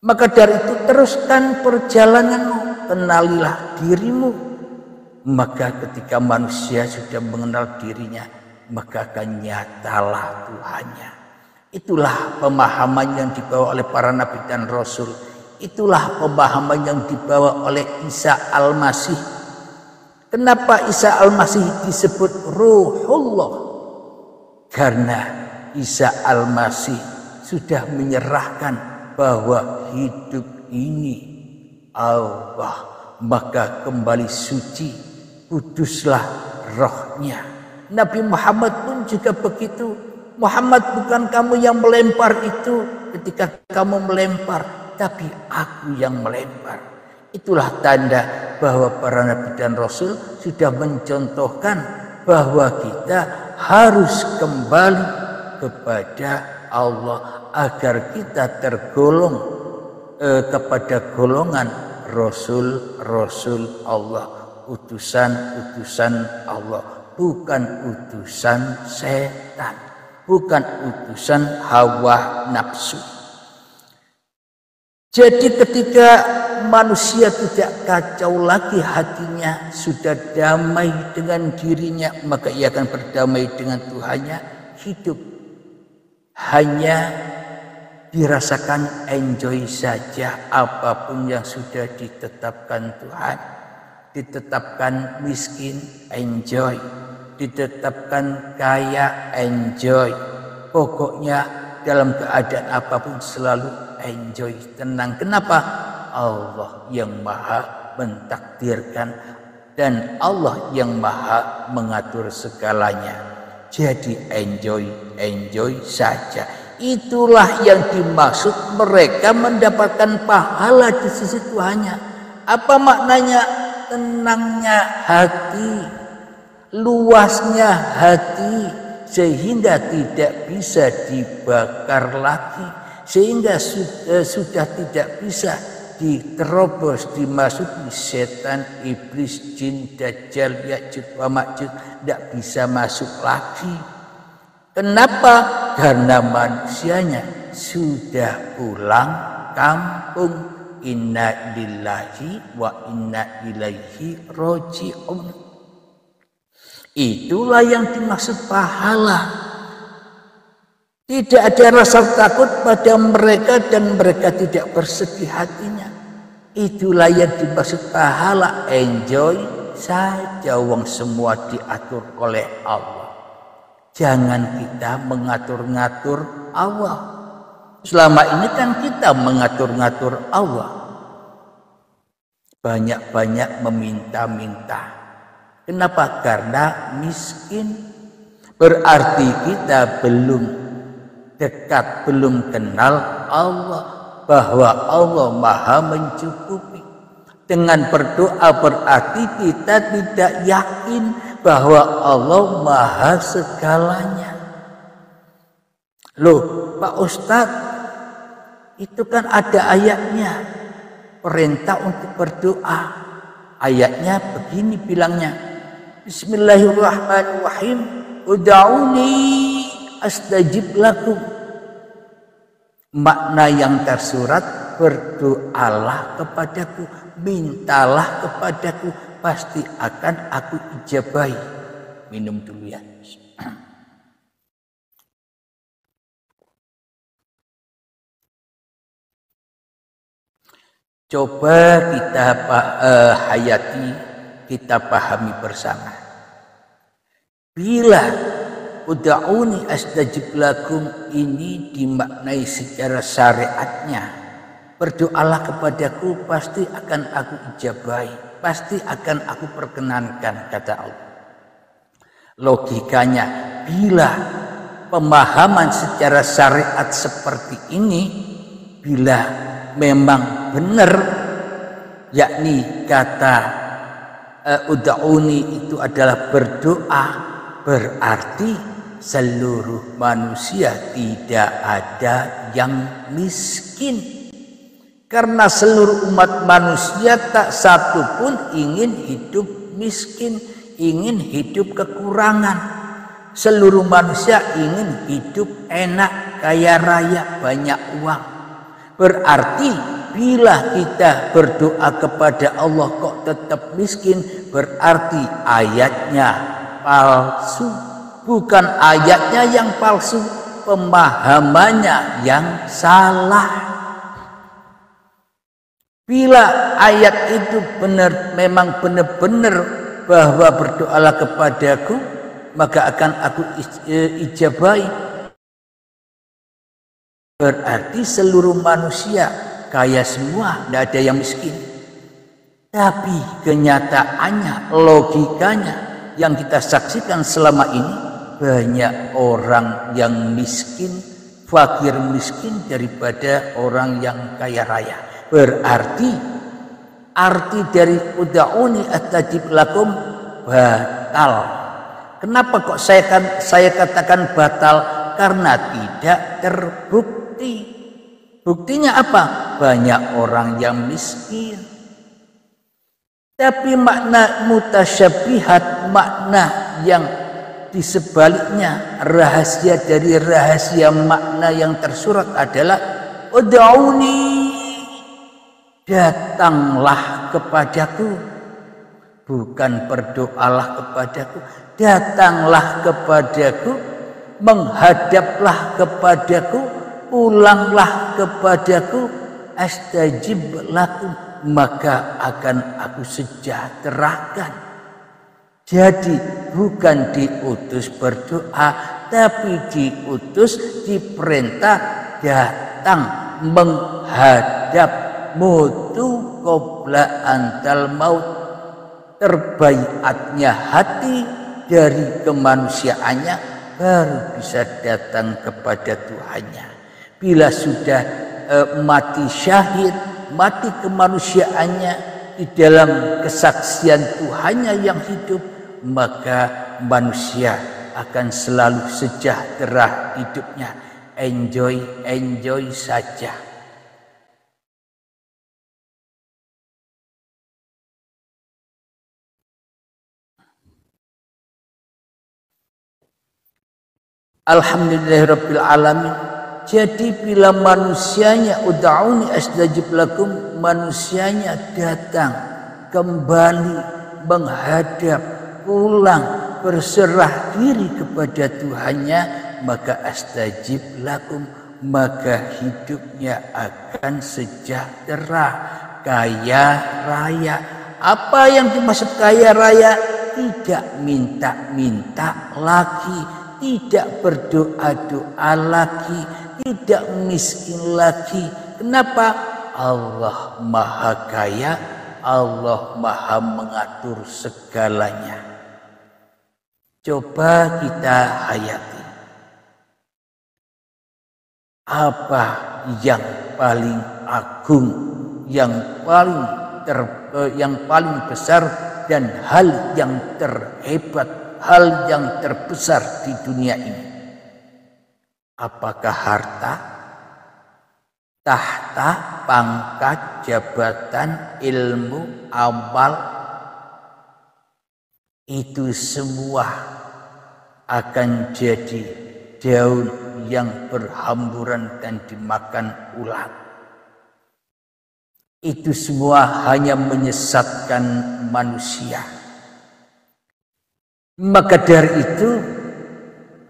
Maka dari itu teruskan perjalananmu, kenalilah dirimu. Maka ketika manusia sudah mengenal dirinya, maka akan nyatalah Tuhannya. Itulah pemahaman yang dibawa oleh para nabi dan rasul. Itulah pemahaman yang dibawa oleh Isa Al-Masih. Kenapa Isa Al-Masih disebut Ruhullah? Karena Isa Al-Masih sudah menyerahkan bahwa hidup ini Allah, maka kembali suci, kuduslah rohnya. Nabi Muhammad pun juga begitu. Muhammad, bukan kamu yang melempar itu ketika kamu melempar, tapi aku yang melempar. Itulah tanda bahwa para nabi dan rasul sudah mencontohkan bahwa kita harus kembali kepada Allah agar kita tergolong kepada golongan Rasul-Rasul Allah, utusan-utusan Allah, bukan utusan setan, bukan utusan hawa nafsu. Jadi ketika manusia tidak kacau lagi hatinya, sudah damai dengan dirinya, maka ia akan berdamai dengan Tuhannya. Hidup hanya dirasakan enjoy saja, apapun yang sudah ditetapkan Tuhan. Ditetapkan miskin, enjoy. Ditetapkan kaya, enjoy. Pokoknya dalam keadaan apapun selalu enjoy, tenang. Kenapa? Allah yang maha mentakdirkan dan Allah yang maha mengatur segalanya. Jadi enjoy saja. Itulah yang dimaksud mereka mendapatkan pahala di sisi Tuhannya. Apa maknanya? Tenangnya hati, luasnya hati, sehingga tidak bisa dibakar lagi, sehingga sudah tidak bisa diterobos, dimasuki setan, iblis, jin, dajjal, ya'juj wa ma'juj, tidak bisa masuk lagi. Kenapa? Karena manusianya sudah pulang kampung. Inna lillahi wa inna ilaihi roji'un. Itulah yang dimaksud pahala. Tidak ada rasa takut pada mereka dan mereka tidak bersedih hatinya. Itulah yang dimaksud pahala. Enjoy saja, wong semua diatur oleh Allah. Jangan kita mengatur-ngatur Allah. Selama ini kan kita mengatur-ngatur Allah. Banyak-banyak meminta-minta. Kenapa? Karena miskin. Berarti kita belum dekat, belum kenal Allah, bahwa Allah maha mencukupi. Dengan berdoa berarti kita tidak yakin bahwa Allah maha segalanya. Loh Pak Ustadz, itu kan ada ayatnya, perintah untuk berdoa. Ayatnya begini bilangnya, Bismillahirrahmanirrahim, ud'uni astajib lakum. Makna yang tersurat, berdoalah kepadaku, mintalah kepadaku, pasti akan aku ijabahi. Minum dulu ya. Coba kita hayati, kita pahami bersama. Bila ud'uni astajib lakum ini dimaknai secara syariatnya, berdoalah kepadaku, pasti akan aku ijabahi, pasti akan aku perkenankan, kata Allah. Logikanya, bila pemahaman secara syariat seperti ini, bila memang benar, yakni kata ud'uni itu adalah berdoa, berarti seluruh manusia tidak ada yang miskin. Karena seluruh umat manusia tak satu pun ingin hidup miskin, ingin hidup kekurangan. Seluruh manusia ingin hidup enak, kaya raya, banyak uang. Berarti bila kita berdoa kepada Allah kok tetap miskin, berarti ayatnya palsu. Bukan ayatnya yang palsu, pemahamannya yang salah. Bila ayat itu memang benar-benar bahwa berdoalah kepadaku, maka akan aku ijabahi. Berarti seluruh manusia kaya semua, tidak ada yang miskin. Tapi kenyataannya, logikanya yang kita saksikan selama ini, banyak orang yang miskin, fakir miskin daripada orang yang kaya raya. Berarti arti dari ud'uni astajib lakum batal. Kenapa kok saya katakan batal? Karena tidak terbukti. Buktinya apa? Banyak orang yang miskin. Tapi makna mutasyabihat, makna yang di sebaliknya, rahasia dari rahasia makna yang tersurat adalah ud'uni, datanglah kepadaku. Bukan berdoalah kepadaku, datanglah kepadaku, menghadaplah kepadaku, pulanglah kepadaku, astajib lakum, maka akan aku sejahterakan. Jadi bukan diutus berdoa, tapi diutus, diperintah datang menghadap, mutu qabla antal maut. Terbaiatnya hati dari kemanusiaannya baru bisa datang kepada Tuhannya. Bila sudah mati syahid, mati kemanusiaannya di dalam kesaksian Tuhannya yang hidup, maka manusia akan selalu sejahtera hidupnya. Enjoy saja. Alhamdulillahirabbil alamin. Jadi bila manusianya ud'uni astajib lakum, manusianya datang kembali, menghadap, pulang, berserah diri kepada Tuhannya, maka astajib lakum, maka hidupnya akan sejahtera, kaya raya. Apa yang dimaksud kaya raya? Tidak minta-minta lagi, tidak berdoa-doa lagi, tidak miskin lagi. Kenapa? Allah Maha Kaya, Allah Maha mengatur segalanya. Coba kita hayati. Apa yang paling agung, yang paling besar, dan hal yang terhebat, hal yang terbesar di dunia ini? Apakah harta, tahta, pangkat, jabatan, ilmu, amal? Itu semua akan jadi daun yang berhamburan dan dimakan ulat. Itu semua hanya menyesatkan manusia. Maka dari itu,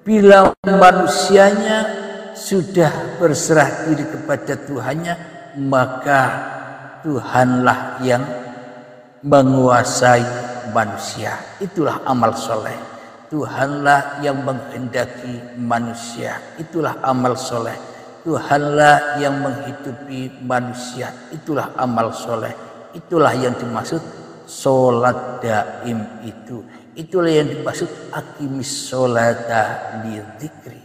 bila manusianya sudah berserah diri kepada Tuhannya, maka Tuhanlah yang menguasai manusia. Itulah amal soleh. Tuhanlah yang menghendaki manusia. Itulah amal soleh. Tuhanlah yang menghidupi manusia. Itulah amal soleh. Itulah yang dimaksud sholat daim itu. Itulah yang dimaksud aqimis sholata lidzikri.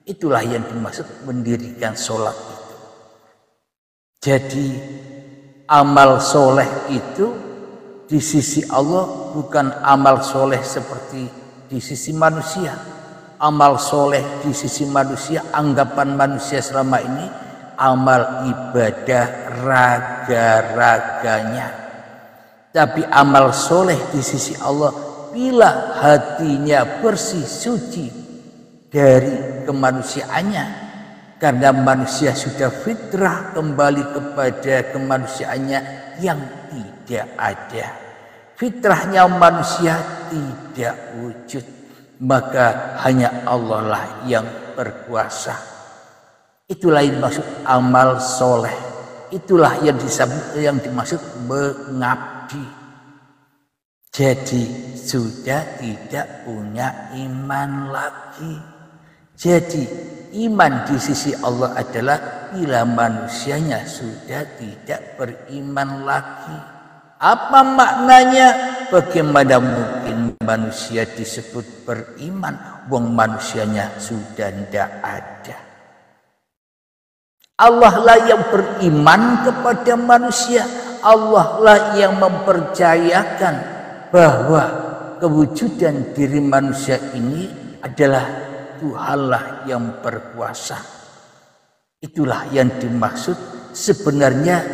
Itulah yang dimaksud mendirikan sholat itu. Jadi amal soleh itu di sisi Allah bukan amal soleh seperti di sisi manusia. Amal soleh di sisi manusia, anggapan manusia selama ini amal ibadah raga-raganya. Tapi amal soleh di sisi Allah, bila hatinya bersih suci dari kemanusiaannya, Karena manusia sudah fitrah kembali kepada kemanusiaannya yang tidak ada. Fitrahnya manusia tidak wujud, maka hanya Allah lah yang berkuasa. Itulah yang dimaksud amal soleh. Itulah yang dimaksud mengabdi. Jadi sudah tidak punya iman lagi. Jadi iman di sisi Allah adalah bila manusianya sudah tidak beriman lagi. Apa maknanya? Bagaimana mungkin manusia disebut beriman wong manusianya sudah tidak ada? Allah lah yang beriman kepada manusia. Allah lah yang mempercayakan bahwa kewujudan diri manusia ini adalah Tuhanlah yang berkuasa. Itulah yang dimaksud sebenarnya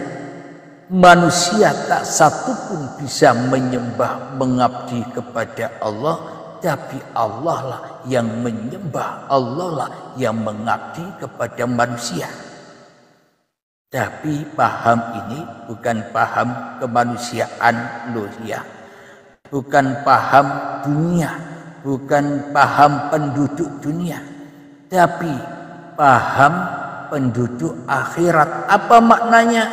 manusia tak satu pun bisa menyembah mengabdi kepada Allah, tapi Allah lah yang menyembah, Allah lah yang mengabdi kepada manusia. Tapi paham ini bukan paham kemanusiaan loh ya. Bukan paham dunia, bukan paham penduduk dunia, tapi paham penduduk akhirat. Apa maknanya?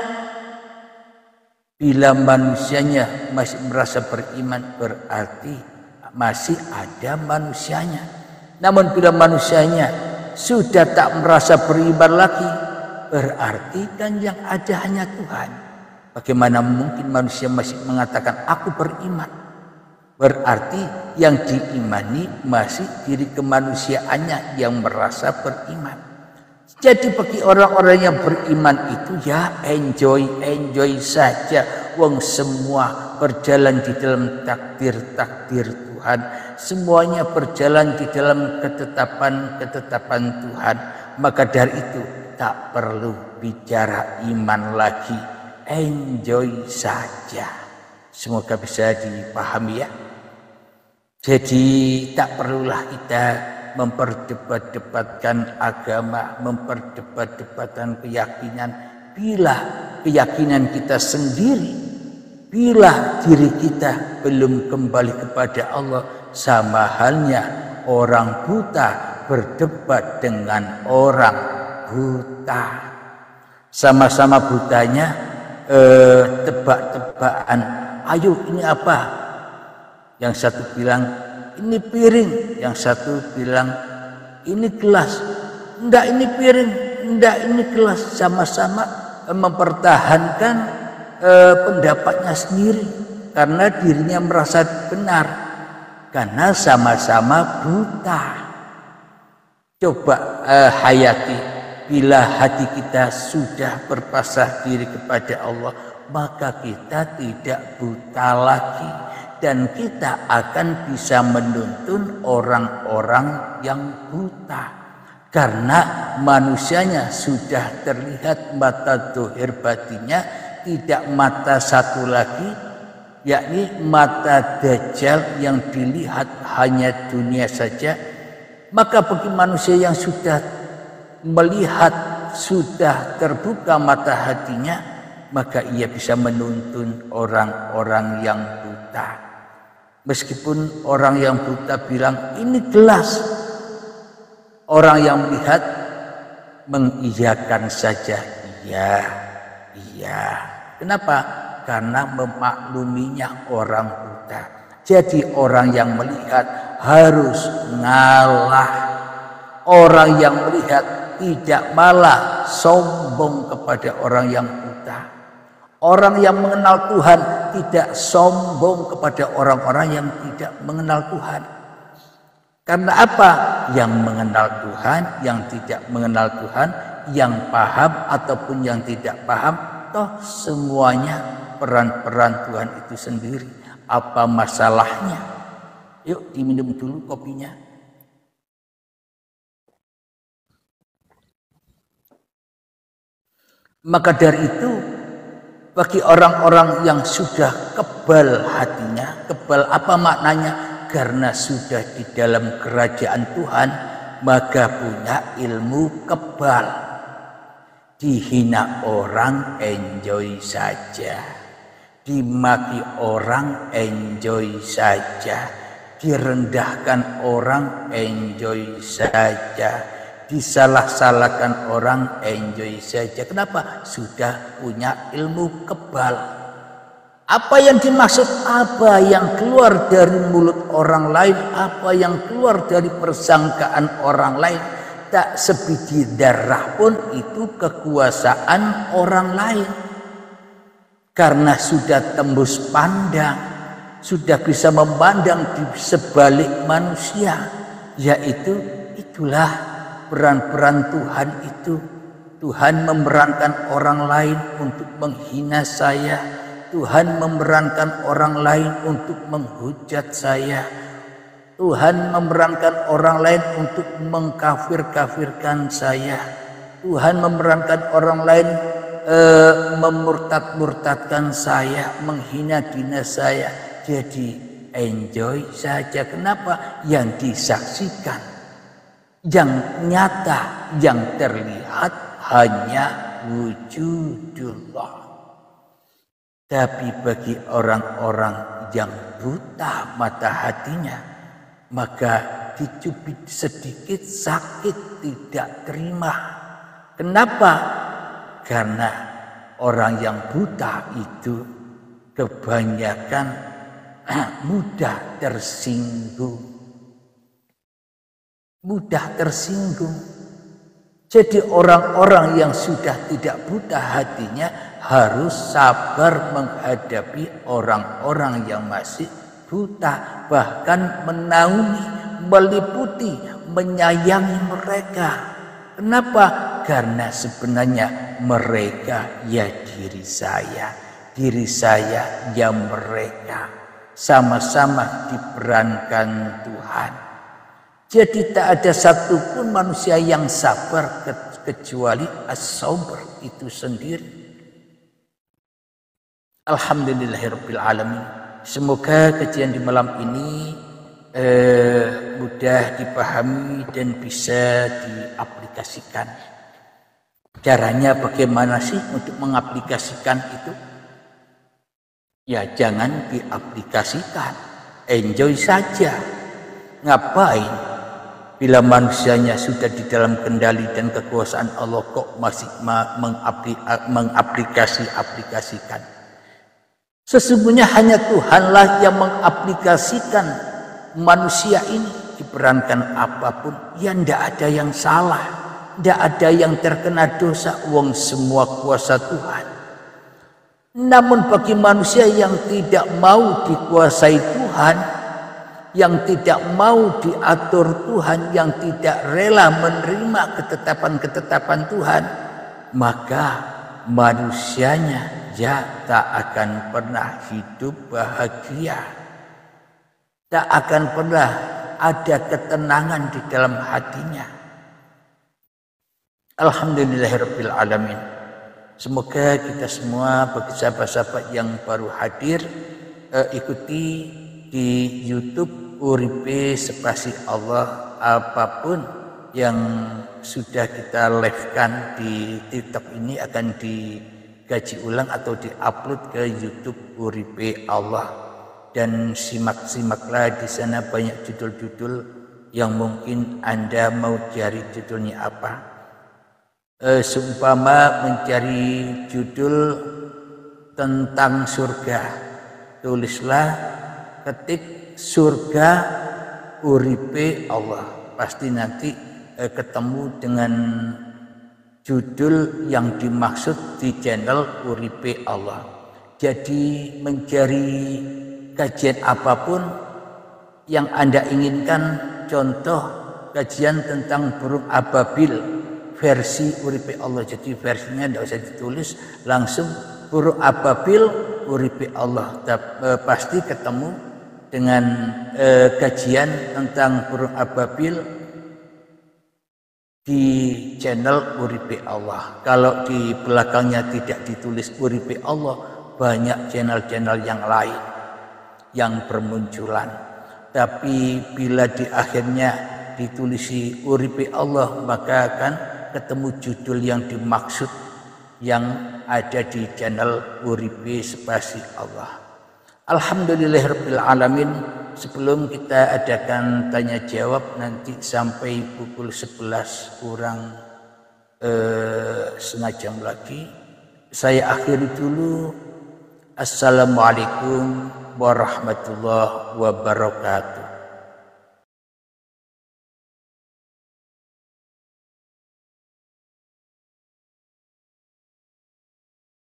Bila manusianya masih merasa beriman, berarti masih ada manusianya. Namun bila manusianya sudah tak merasa beriman lagi, berarti kan yang ada hanya Tuhan. Bagaimana mungkin manusia masih mengatakan aku beriman? Berarti yang diimani masih diri kemanusiaannya yang merasa beriman. Jadi bagi orang-orang yang beriman itu ya enjoy saja. Wong semua berjalan di dalam takdir Tuhan. Semuanya berjalan di dalam ketetapan Tuhan. Maka dari itu tak perlu bicara iman lagi. Enjoy saja. Semoga bisa dipahami ya. Jadi tak perlulah kita memperdebat-debatkan agama, memperdebat-debatkan keyakinan. Bila keyakinan kita sendiri, bila diri kita belum kembali kepada Allah, sama halnya orang buta berdebat dengan orang buta. Sama-sama butanya tebak-tebakan. Ayo ini apa? Yang satu bilang ini piring, yang satu bilang ini gelas. Enggak ini piring, enggak ini gelas. Sama-sama mempertahankan pendapatnya sendiri karena dirinya merasa benar, karena sama-sama buta. Coba hayati, bila hati kita sudah berpasrah diri kepada Allah, maka kita tidak buta lagi. Dan kita akan bisa menuntun orang-orang yang buta. Karena manusianya sudah terlihat mata dohir batinnya, tidak mata satu lagi, yakni mata Dajjal yang dilihat hanya dunia saja. Maka bagi manusia yang sudah melihat, sudah terbuka mata hatinya, maka ia bisa menuntun orang-orang yang buta. Meskipun orang yang buta bilang ini gelas, orang yang melihat mengiyakan saja, iya. Kenapa? Karena memakluminya orang buta. Jadi orang yang melihat harus ngalah. Orang yang melihat tidak malah sombong kepada orang yang buta. Orang yang mengenal Tuhan tidak sombong kepada orang-orang yang tidak mengenal Tuhan. Karena apa? Yang mengenal Tuhan, yang tidak mengenal Tuhan, yang paham ataupun yang tidak paham, toh semuanya peran-peran Tuhan itu sendiri. Apa masalahnya? Yuk diminum dulu kopinya. Maka dari itu, bagi orang-orang yang sudah kebal hatinya, kebal apa maknanya? Karena sudah di dalam kerajaan Tuhan, maka punya ilmu kebal. Dihina orang enjoy saja, dimaki orang enjoy saja, direndahkan orang enjoy saja, disalah-salahkan orang enjoy saja. Kenapa? Sudah punya ilmu kebal. Apa yang dimaksud, apa yang keluar dari mulut orang lain, apa yang keluar dari persangkaan orang lain, tak sebiji darah pun itu kekuasaan orang lain. Karena sudah tembus pandang, sudah bisa memandang di sebalik manusia, yaitu itulah peran-peran Tuhan itu. Tuhan memerankan orang lain untuk menghina saya, Tuhan memerankan orang lain untuk menghujat saya, Tuhan memerankan orang lain untuk mengkafir-kafirkan saya, Tuhan memerankan orang lain memurtad-murtadkan saya, menghina-hina saya. Jadi enjoy saja. Kenapa? Yang disaksikan, yang nyata, yang terlihat hanya wujudullah. Tapi bagi orang-orang yang buta mata hatinya, maka dicubit sedikit sakit tidak terima. Kenapa? Karena orang yang buta itu kebanyakan mudah tersinggung. Mudah tersinggung. Jadi orang-orang yang sudah tidak buta hatinya harus sabar menghadapi orang-orang yang masih buta, bahkan menaungi, meliputi, menyayangi mereka. Kenapa? Karena sebenarnya mereka ya diri saya ya mereka, sama-sama diperankan Tuhan. Jadi tak ada satupun manusia yang sabar kecuali as-sabr itu sendiri. Alhamdulillahirabbil alamin. Semoga kajian di malam ini mudah dipahami dan bisa diaplikasikan. Caranya bagaimana sih untuk mengaplikasikan itu? Ya jangan diaplikasikan, enjoy saja. Ngapain? Bila manusianya sudah di dalam kendali dan kekuasaan Allah, kok masih mengaplikasikan? Sesungguhnya hanya Tuhanlah yang mengaplikasikan manusia ini. Diperankan apapun, ya tidak ada yang salah, tidak ada yang terkena dosa. Wong semua kuasa Tuhan. Namun bagi manusia yang tidak mau dikuasai Tuhan, yang tidak mau diatur Tuhan, yang tidak rela menerima ketetapan-ketetapan Tuhan, maka manusianya ya tak akan pernah hidup bahagia, tak akan pernah ada ketenangan di dalam hatinya. Alhamdulillahirabbil alamin. Semoga kita semua, bagi sahabat-sahabat yang baru hadir, ikuti di YouTube Uripe Spasi Allah, apapun yang sudah kita live-kan di TikTok ini akan digaji ulang atau diupload ke YouTube Uripe Allah, dan simak-simaklah di sana banyak judul-judul yang mungkin Anda mau cari judulnya apa. Seumpama mencari judul tentang surga, tulislah, ketik surga Uripe Allah, pasti nanti ketemu dengan judul yang dimaksud di channel Uripe Allah. Jadi mencari kajian apapun yang Anda inginkan, contoh kajian tentang burung ababil versi Uripe Allah, jadi versinya tidak usah ditulis, langsung burung ababil Uripe Allah, pasti ketemu dengan kajian tentang burung ababil di channel Uripe Allah. Kalau di belakangnya tidak ditulis Uripe Allah, banyak channel-channel yang lain yang bermunculan. Tapi bila di akhirnya ditulisi Uripe Allah, maka akan ketemu judul yang dimaksud yang ada di channel Uripe Spasi Allah. Alhamdulillahirabbil alamin. Sebelum kita adakan tanya jawab nanti sampai pukul 11 kurang setengah jam lagi, saya akhiri dulu. Assalamualaikum warahmatullahi wabarakatuh.